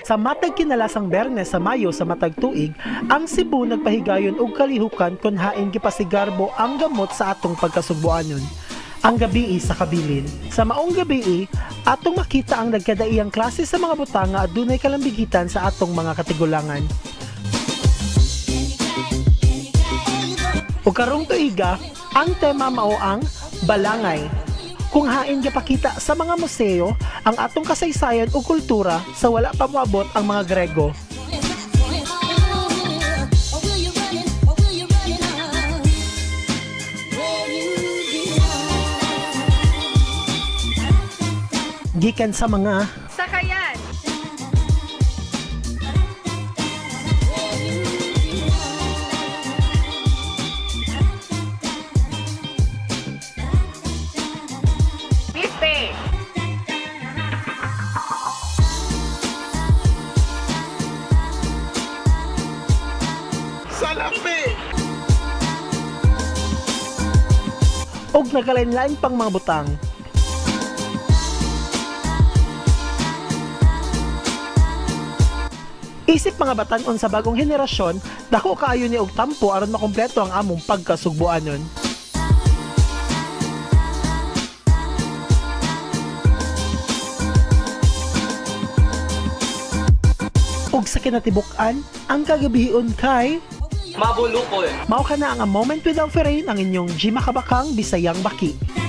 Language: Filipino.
Sa matag kinalasang Bernes sa Mayo sa matag tuig, ang Cebu nagpahigayon og kalihukan kun hain gipasigarbo ang gamot sa atong pagkasugbuanon. Ang gabii sa kabilin. Sa maong gabii, atong makita ang nagkadaiyang klase sa mga butang nga adunay kalambigitan sa atong mga katigulangan. Ug karong tuiga, ang tema mao ang balangay. Kung hain gipakita sa mga museo ang atong kasaysayan o kultura sa wala pa moabot ang mga Grego. Gikan sa mga Sakayan. Piste. Salapi! og nagalain-lain pang mga butang. Isip mga batan-on sa bagong henerasyon, dako kaayo ni og tampo aron makumpleto ang among pagkasugbuanon. Ug sa kinatibuk-an, ang kagabihion kay Mabulukol. mao ka na ang A Moment with Alferain, ang inyong G Makabakang Bisayang Baki.